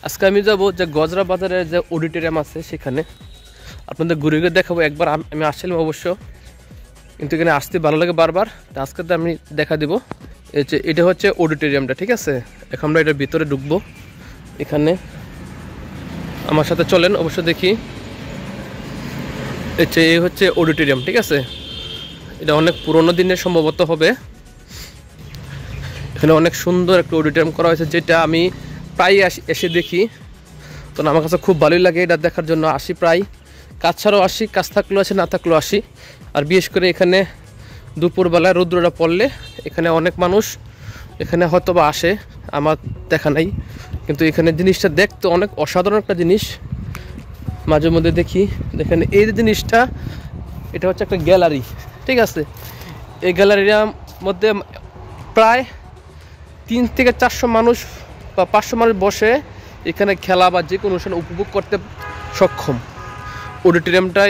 আজকে আমি যাব যে গজরা বাজারের যে অডিটোরিয়াম আছে সেখানে আপনাদের ঘুরে ঘুরে দেখাবো। একবার আমি আসছিলাম অবশ্য, কিন্তু এখানে আসতে ভালো লাগে বারবার। তো আজকে তো আমি দেখা দেবো। এটা হচ্ছে অডিটোরিয়ামটা, ঠিক আছে? এখন আমরা এটার ভিতরে ঢুকবো। এখানে আমার সাথে চলেন, অবশ্য দেখি। এই হচ্ছে অডিটোরিয়াম, ঠিক আছে? এটা অনেক পুরোনো দিনের সম্ভবত হবে। এখানে অনেক সুন্দর একটা অডিটোরিয়াম করা হয়েছে, যেটা আমি প্রায় এসে দেখি। তো আমার কাছে খুব ভালোই লাগে এটা দেখার জন্য। আসি প্রায়, কাজ ছাড়াও আসি, কাজ থাকলেও আসি, না থাকলেও আসি। আর বিশেষ করে এখানে দুপুরবেলায় রৌদ্রটা পড়লে এখানে অনেক মানুষ এখানে হয়তো বা আসে, আমার দেখা নাই। কিন্তু এখানে জিনিসটা দেখতে অনেক অসাধারণ একটা জিনিস। মাঝে মধ্যে দেখি, দেখেন এই জিনিসটা, এটা হচ্ছে একটা গ্যালারি, ঠিক আছে? এই গ্যালারির মধ্যে প্রায় 300 থেকে 400 মানুষ বা 500 মানুষ বসে এখানে খেলা বা যে কোনো অনুষ্ঠান উপভোগ করতে সক্ষম। অডিটোরিয়ামটা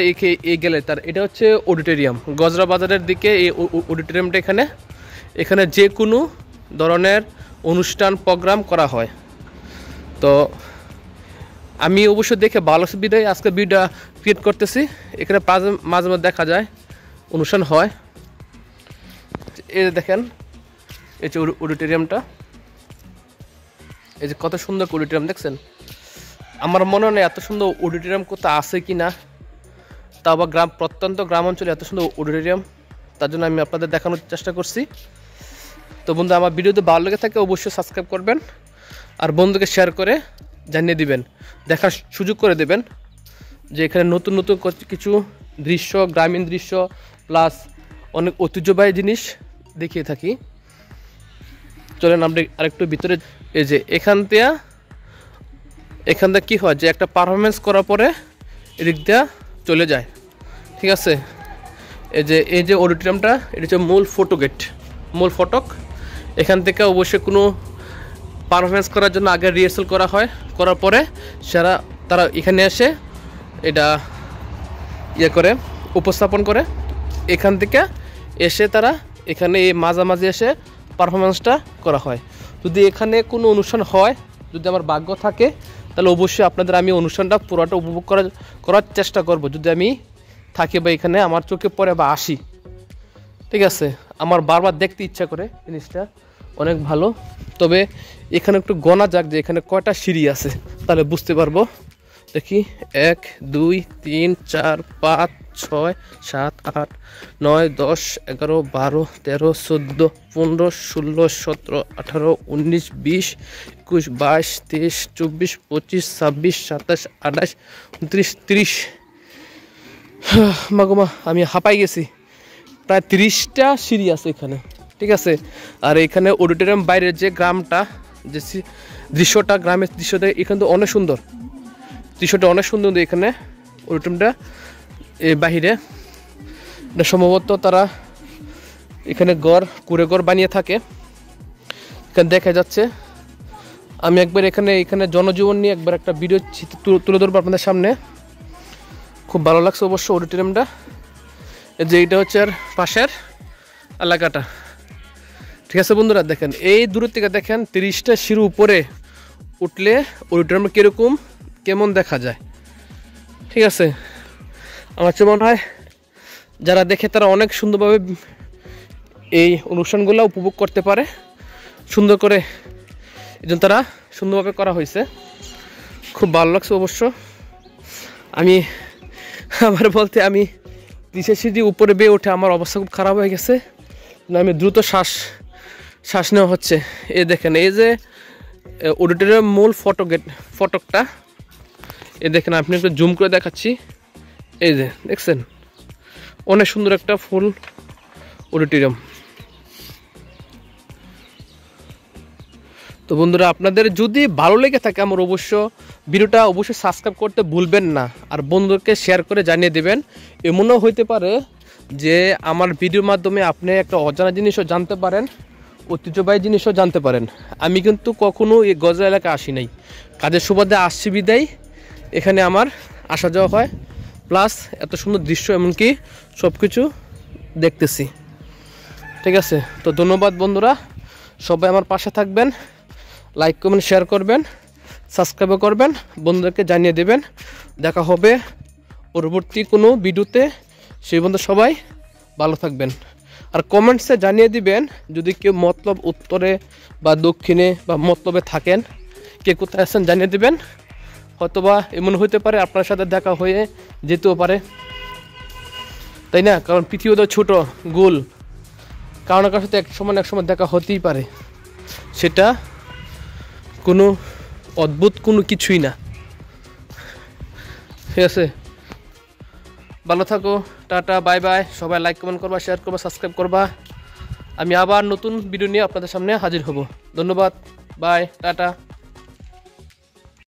এই গেলে তার এটা হচ্ছে অডিটোরিয়াম গজরা বাজারের দিকে। এই অডিটোরিয়ামটা এখানে যে কোনো ধরনের অনুষ্ঠান প্রোগ্রাম করা হয়। তো আমি অবশ্য দেখে ভালো সুবিধায় আজকে ভিডিও ক্রিয়েট করতেছি। এখানে মাঝে মাঝে দেখা যায় অনুষ্ঠান হয়। এই দেখেন, এই যে অডিটোরিয়ামটা, এই যে কত সুন্দর অডিটোরিয়াম দেখছেন। আমার মনে হয় এত সুন্দর অডিটোরিয়াম কোথাও আছে কি না, তা আবার প্রত্যন্ত গ্রাম অঞ্চলে এত সুন্দর অডিটোরিয়াম। তার জন্য আমি আপনাদের দেখানোর চেষ্টা করছি। তো বন্ধু, আমার ভিডিওতে ভালো লেগে থাকে অবশ্যই সাবস্ক্রাইব করবেন, আর বন্ধুকে শেয়ার করে জানিয়ে দিবেন, দেখার সুযোগ করে দেবেন যে এখানে নতুন নতুন কিছু দৃশ্য, গ্রামীণ দৃশ্য প্লাস অনেক ঐতিহ্যবাহী জিনিস দেখিয়ে থাকি। চলেন আমরা আরেকটু ভিতরে। এই যে এখান থেকে কী হয় যে একটা পারফরমেন্স করার পরে এদিক দিয়ে চলে যায়, ঠিক আছে? এই যে অডিটোরিয়ামটা, এটা হচ্ছে মূল ফটক। এখান থেকে অবশ্যই কোনো পারফরমেন্স করার জন্য আগে রিহার্সাল করা হয়, করার পরে তারা এখানে এসে এটা করে উপস্থাপন করে। এখান থেকে এসে তারা এখানে এই মাঝামাঝি এসে পারফরমেন্সটা করা হয়। যদি এখানে কোনো অনুষ্ঠান হয়, যদি আমার ভাগ্য থাকে, তাহলে অবশ্যই আপনাদের আমি অনুষ্ঠানটা পুরোটা উপভোগ করার চেষ্টা করব, যদি আমি থাকি বা এখানে আমার চোখে পড়ে বা আসি, ঠিক আছে? আমার বারবার দেখতে ইচ্ছা করে জিনিসটা, অনেক ভালো। তবে এখানে একটু গোনা যাক যে এখানে কয়টা সিঁড়ি আছে, তাহলে বুঝতে পারবো। দেখি, 1 2 3 4 5 6 7 8 9 10 11 12 13 14 15 16 17 18 19 20 21 22 23 24 25 26 27 28 29 30। মাগোমা, আমি হাঁপাই গেছি। প্রায় 30টা সিঁড়ি আছে এখানে, ঠিক আছে? আর এখানে অডিটোরিয়াম বাইরের যে গ্রামটা, যে দৃশ্যটা, গ্রামের দৃশ্যটা এখানে তো অনেক সুন্দর। দৃশ্যটা অনেক সুন্দর। এখানে অডিটোরিয়ামটা এই বাহিরে সম্ভবত তারা এখানে কুড়ে ঘর বানিয়ে থাকে, এখানে দেখা যাচ্ছে। আমি একবার এখানে জনজীবন নিয়ে একবার একটা ভিডিও তুলে ধরবো আপনাদের সামনে। খুব ভালো লাগছে অবশ্য অডিটোরিয়ামটা। যে এইটা হচ্ছে আর পাশের এলাকাটা, ঠিক আছে বন্ধুরা? দেখেন এই দূরের থেকে দেখেন 30টা সিঁড়ি উপরে উঠলে অডিটোরিয়ামটা কেমন দেখা যায়, ঠিক আছে? আমার কাছে মনে হয় যারা দেখে তারা অনেক সুন্দরভাবে এই অনুষ্ঠানগুলো উপভোগ করতে পারে, সুন্দর করে। এই জন্য তারা সুন্দরভাবে করা হয়েছে। খুব ভালো লাগছে অবশ্য। আমি 30 সিঁড়ি উপরে বেয়ে উঠে আমার অবস্থা খুব খারাপ হয়ে গেছে। আমি দ্রুত শ্বাস নেওয়া হচ্ছে। এই দেখেন, এই যে অডিটোরিয়াম মূল ফটকটা, এই দেখেন, আপনি একটু জুম করে দেখাচ্ছি। এই যে দেখছেন, অনেক সুন্দর একটা ফুল অডিটোরিয়াম। তো বন্ধুরা, আপনাদের যদি ভালো লেগে থাকে আমার ভিডিওটা অবশ্যই সাবস্ক্রাইব করতে ভুলবেন না, আর বন্ধুকে শেয়ার করে জানিয়ে দেবেন। এমনও হইতে পারে যে আমার ভিডিওর মাধ্যমে আপনি একটা অজানা জিনিসও জানতে পারেন, ঐতিহ্যবাহী জিনিসও জানতে পারেন। আমি কিন্তু কখনো এই গজরা এলাকায় আসি নাই, কাজের সুবাদে আসছি বিদায় এখানে আমার আসা যাওয়া হয়, প্লাস এত সুন্দর দৃশ্য এমনকি সব কিছু দেখতেছি, ঠিক আছে? তো ধন্যবাদ বন্ধুরা, সবাই আমার পাশে থাকবেন, লাইক কমেন্ট শেয়ার করবেন। সাবস্ক্রাইব করবেন, বন্ধুদেরকে জানিয়ে দেবেন। দেখা হবে পরবর্তী কোনো ভিডিওতে। সেই বন্ধু সবাই ভালো থাকবেন। আর কমেন্টসে জানিয়ে দিবেন যদি কেউ মতলব উত্তরে বা দক্ষিণে বা মতলবে থাকেন, কে কোথায় আছেন জানিয়ে দিবেন। হয়তোবা এমন হতে পারে আপনার সাথে দেখা হয়ে যেতেও পারে, তাই না? কারণ পৃথিবী তো ছোটো, গোল, কারো কারোর সাথে এক সময় দেখা হতেই পারে। সেটা কোনো অদ্ভুত কোনো কিছুই না। ঠিক আছে, ভালো থাকো, টাটা, বাই বাই। সবাই লাইক কমেন্ট করবা, শেয়ার করবা, সাবস্ক্রাইব করবা। আমি আবার নতুন ভিডিও নিয়ে আপনাদের সামনে হাজির হব। ধন্যবাদ, বাই, টাটা।